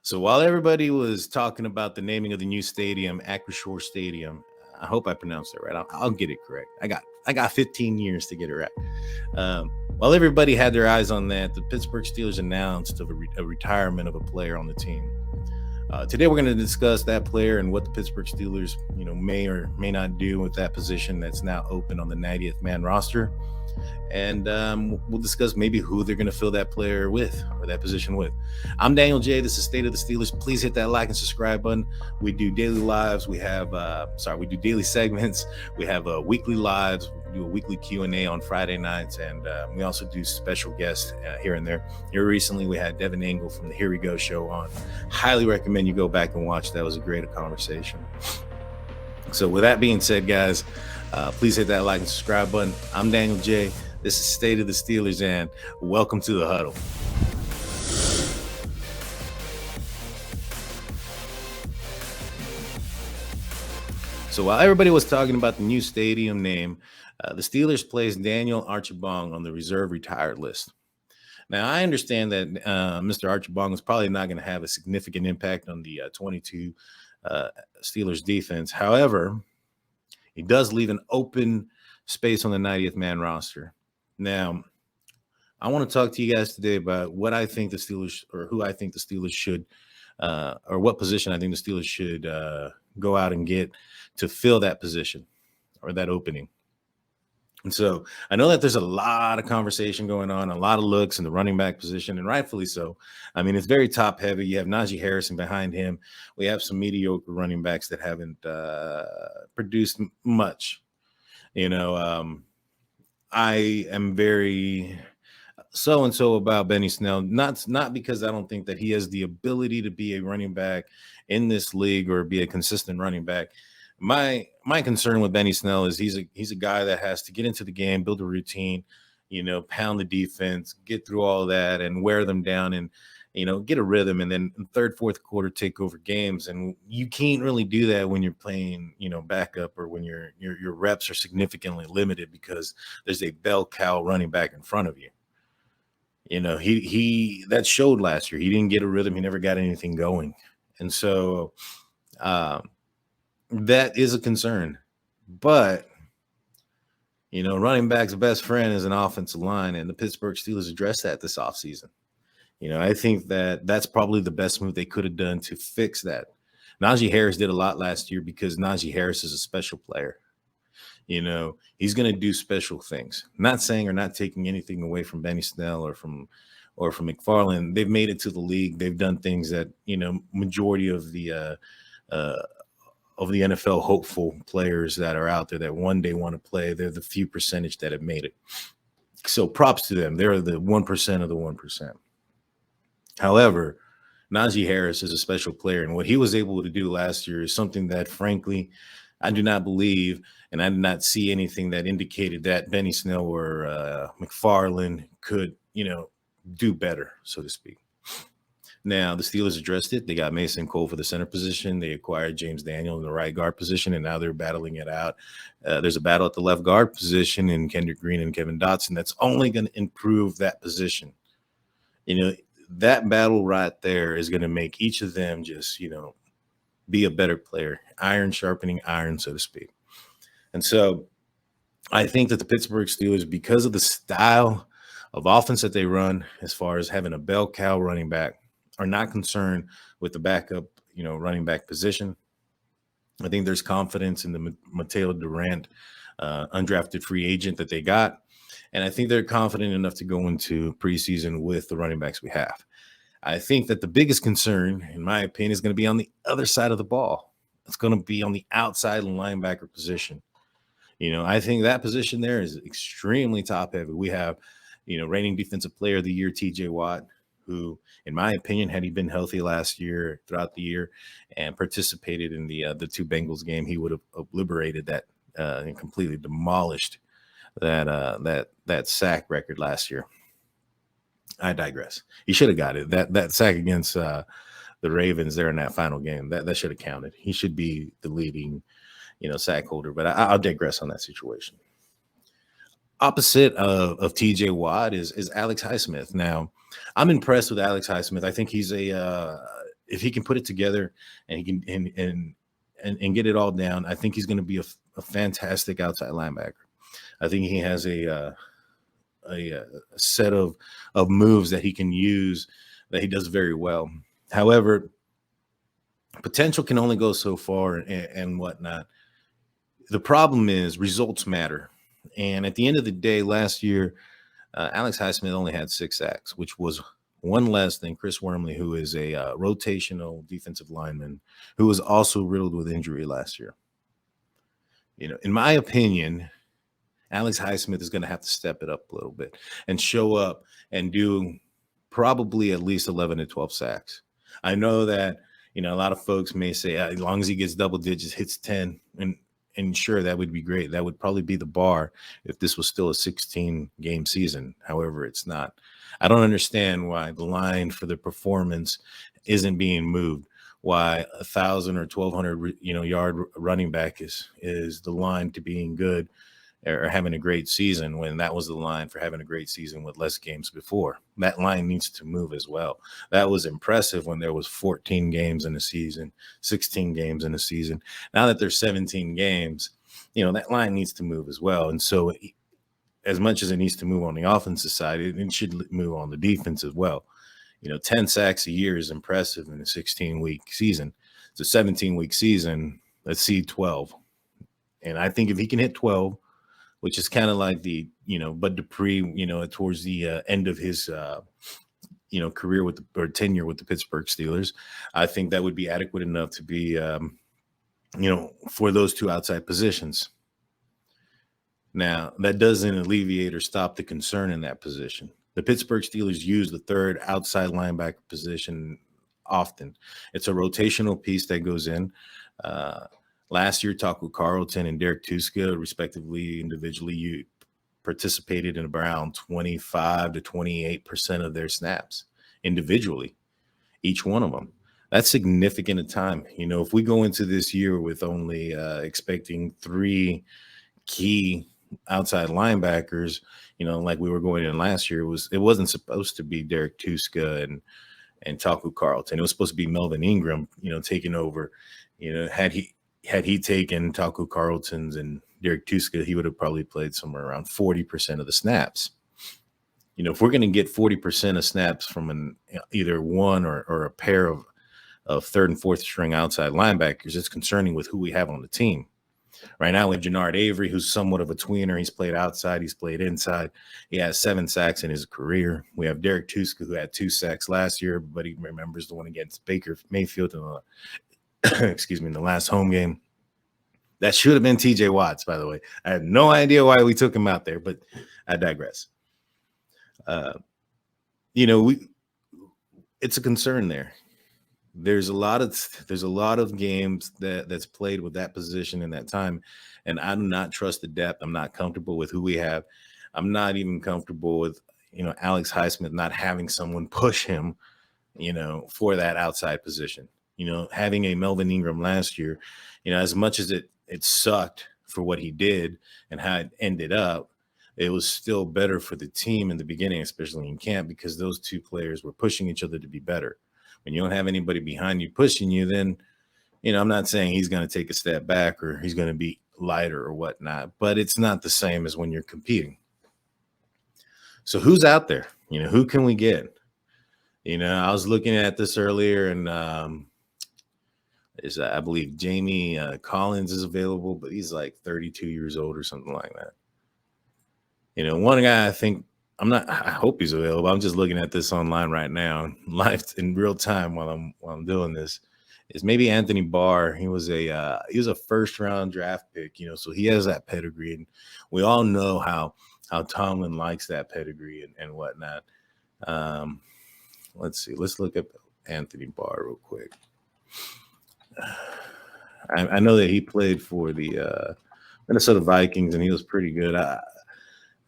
So while everybody was talking about the naming of the new stadium, Acrisure Stadium, I hope I pronounced that right. I'll get it correct. I got 15 years to get it right. While everybody had their eyes on that, the Pittsburgh Steelers announced a retirement of a player on the team. Today we're going to discuss that player and what the Pittsburgh Steelers, may or may not do with that position that's now open on the 90th man roster. And we'll discuss maybe who they're going to fill that player with or that position with. I'm Daniel J. This is State of the Steelers. Please hit that like and subscribe button. We do daily lives. We do daily segments. We have weekly lives. We do a weekly Q&A on Friday nights. And we also do special guests here and there. Here recently, we had Devin Engel from the Here We Go show on. Highly recommend you go back and watch. That was a great conversation. So with that being said, guys, please hit that like and subscribe button. I'm Daniel J. This is State of the Steelers, and welcome to the Huddle. So while everybody was talking about the new stadium name, the Steelers placed Daniel Archibong on the reserve retired list. Now, I understand that Mr. Archibong is probably not going to have a significant impact on the 22 Steelers defense. However, he does leave an open space on the 90th man roster. Now, I want to talk to you guys today about what I think the Steelers, or who I think the Steelers should, or what position I think the Steelers should go out and get to fill that position or that opening. And so I know that there's a lot of conversation going on, a lot of looks in the running back position, and rightfully so. I mean, it's very top heavy. You have Najee Harrison behind him. We have some mediocre running backs that haven't produced much. I am very so-and-so about Benny Snell, not because I don't think that he has the ability to be a running back in this league or be a consistent running back. My concern with Benny Snell is he's a guy that has to get into the game, build a routine, pound the defense, get through all that and wear them down and, get a rhythm. And then in third, fourth quarter, take over games. And you can't really do that when you're playing, backup or when your reps are significantly limited because there's a bell cow running back in front of you. He that showed last year. He didn't get a rhythm. He never got anything going. And so that is a concern. But, running back's best friend is an offensive line, and the Pittsburgh Steelers addressed that this offseason. I think that that's probably the best move they could have done to fix that. Najee Harris did a lot last year because Najee Harris is a special player. He's going to do special things. I'm not saying or not taking anything away from Benny Snell or from McFarland. They've made it to the league. They've done things that, majority of the NFL hopeful players that are out there that one day want to play, they're the few percentage that have made it. So props to them. They're the 1% of the 1%. However, Najee Harris is a special player, and what he was able to do last year is something that, frankly, I do not believe, and I did not see anything that indicated that Benny Snell or McFarland could, do better, so to speak. Now, the Steelers addressed it. They got Mason Cole for the center position. They acquired James Daniel in the right guard position, and now they're battling it out. There's a battle at the left guard position in Kendrick Green and Kevin Dotson that's only going to improve that position. That battle right there is going to make each of them just, be a better player. Iron sharpening iron, so to speak. And so I think that the Pittsburgh Steelers, because of the style of offense that they run, as far as having a bell cow running back, are not concerned with the backup, running back position. I think there's confidence in the Mateo Durant undrafted free agent that they got. And I think they're confident enough to go into preseason with the running backs we have. I think that the biggest concern, in my opinion, is going to be on the other side of the ball. It's going to be on the outside linebacker position. I think that position there is extremely top heavy. We have, reigning defensive player of the year, TJ Watt, who, in my opinion, had he been healthy last year, throughout the year, and participated in the two Bengals game, he would have obliterated that and completely demolished that sack record last year. I digress. He should have got it. That sack against the Ravens there in that final game, that should have counted. He should be the leading, sack holder. But I'll digress on that situation. Opposite of TJ Watt is Alex Highsmith. Now, I'm impressed with Alex Highsmith. I think he's a if he can put it together and he can and get it all down, I think he's going to be a fantastic outside linebacker. I think he has a set of moves that he can use that he does very well. However, potential can only go so far and whatnot. The problem is results matter. And at the end of the day, last year, Alex Highsmith only had 6 sacks, which was one less than Chris Wormley, who is a rotational defensive lineman who was also riddled with injury last year. In my opinion, Alex Highsmith is going to have to step it up a little bit and show up and do probably at least 11 to 12 sacks. I know that, a lot of folks may say, as long as he gets double digits, hits 10, and sure, that would be great. That would probably be the bar if this was still a 16-game season. However, it's not. I don't understand why the line for the performance isn't being moved. Why 1,000 or 1,200, yard running back is the line to being good or having a great season, when that was the line for having a great season with less games before. That line needs to move as well. That was impressive when there was 14 games in a season, 16 games in a season. Now that there's 17 games, that line needs to move as well. And so as much as it needs to move on the offensive side, it should move on the defense as well. 10 sacks a year is impressive in a 16-week season. It's a 17-week season. Let's see 12. And I think if he can hit 12, which is kind of like the, Bud Dupree, towards the end of his, career or tenure with the Pittsburgh Steelers, I think that would be adequate enough to be, for those 2 outside positions. Now, that doesn't alleviate or stop the concern in that position. The Pittsburgh Steelers use the 3rd outside linebacker position often. It's a rotational piece that goes in. Last year, Taco Carlton and Derek Tuska, respectively, individually, you participated in around 25 to 28% of their snaps individually, each one of them. That's significant a time. If we go into this year with only expecting 3 key outside linebackers, like we were going in last year, it wasn't supposed to be Derek Tuska and Taco Carlton. It was supposed to be Melvin Ingram, taking over. Had he taken Taco Carlton's and Derek Tuska, he would have probably played somewhere around 40% of the snaps. If we're going to get 40% of snaps from either one or a pair of 3rd and 4th string outside linebackers, it's concerning with who we have on the team. Right now, we have Jannard Avery, who's somewhat of a tweener. He's played outside. He's played inside. He has 7 sacks in his career. We have Derek Tuska, who had 2 sacks last year. Everybody remembers the one against Baker Mayfield in the last home game. That should have been TJ Watts, by the way. I have no idea why we took him out there, but I digress. It's a concern there. There's a lot of games that's played with that position in that time, and I do not trust the depth. I'm not comfortable with who we have. I'm not even comfortable with Alex Highsmith not having someone push him, for that outside position. Having a Melvin Ingram last year, as much as it sucked for what he did and how it ended up, it was still better for the team in the beginning, especially in camp, because those 2 players were pushing each other to be better. When you don't have anybody behind you pushing you, then, I'm not saying he's going to take a step back or he's going to be lighter or whatnot, but it's not the same as when you're competing. So who's out there? Who can we get? I was looking at this earlier, and I believe Jamie Collins is available, but he's like 32 years old or something like that. One guy I hope he's available. I'm just looking at this online right now, live in real time while I'm doing this. Is maybe Anthony Barr. He was a 1st-round draft pick, so he has that pedigree, and we all know how Tomlin likes that pedigree and whatnot. Let's see. Let's look up Anthony Barr real quick. I know that he played for the Minnesota Vikings, and he was pretty good. I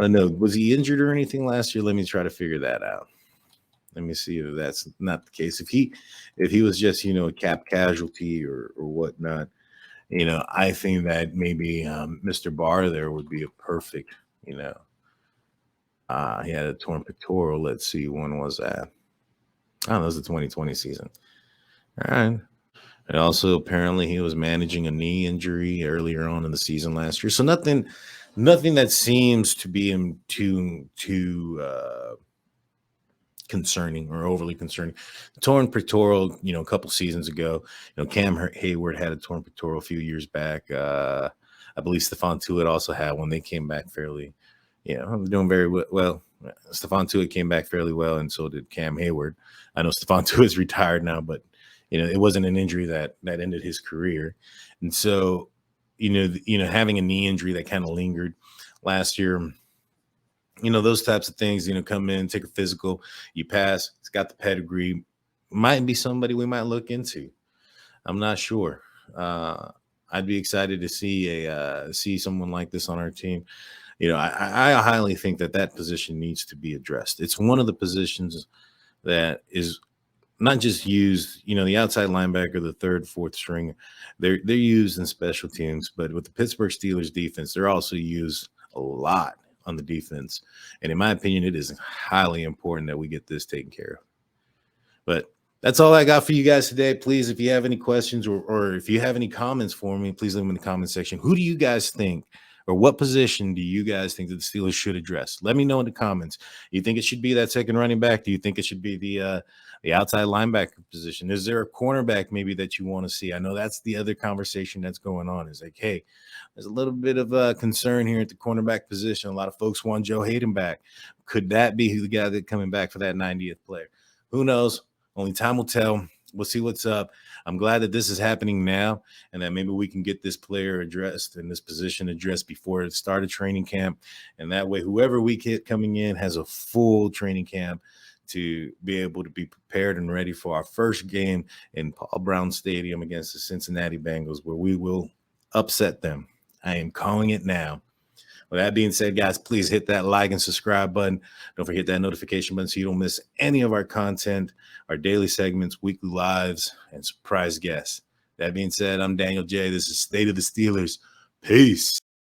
don't know. Was he injured or anything last year? Let me try to figure that out. Let me see if that's not the case. If he was just, a cap casualty or whatnot, I think that maybe Mr. Barr there would be a perfect, he had a torn pectoral. Let's see, when was that? I don't know, it was the 2020 season. All right. And also, apparently, he was managing a knee injury earlier on in the season last year. So nothing that seems to be him too concerning or overly concerning. Torn pectoral, a couple seasons ago. Cam Hayward had a torn pectoral a few years back. I believe Stephon Tuitt also had one. They came back fairly, doing very well. Stephon Tuitt came back fairly well, and so did Cam Hayward. I know Stephon Tuitt's retired now, but it wasn't an injury that ended his career, and so having a knee injury that kind of lingered last year. Those types of things, come in, take a physical, you pass, it's got the pedigree, might be somebody we might look into. I'm not sure. I'd be excited to see someone like this on our team. I highly think that position needs to be addressed. It's one of the positions that is not just used, the outside linebacker, the third, fourth string, they're used in special teams, but with the Pittsburgh Steelers defense, they're also used a lot on the defense. And in my opinion, it is highly important that we get this taken care of. But that's all I got for you guys today. Please, if you have any questions or if you have any comments for me, please leave them in the comment section. Who do you guys think, or what position do you guys think that the Steelers should address? Let me know in the comments. You think it should be that second running back? Do you think it should be the outside linebacker position? Is there a cornerback maybe that you want to see? I know that's the other conversation that's going on. Is like, hey, there's a little bit of a concern here at the cornerback position. A lot of folks want Joe Hayden back. Could that be the guy that's coming back for that 90th player? Who knows? Only time will tell. We'll see what's up. I'm glad that this is happening now and that maybe we can get this player addressed and this position addressed before it started training camp. And that way, whoever we get coming in has a full training camp to be able to be prepared and ready for our first game in Paul Brown Stadium against the Cincinnati Bengals, where we will upset them. I am calling it now. With that being said, guys, please hit that like and subscribe button. Don't forget that notification button so you don't miss any of our content, our daily segments, weekly lives, and surprise guests. That being said, I'm Daniel J. This is State of the Steelers. Peace.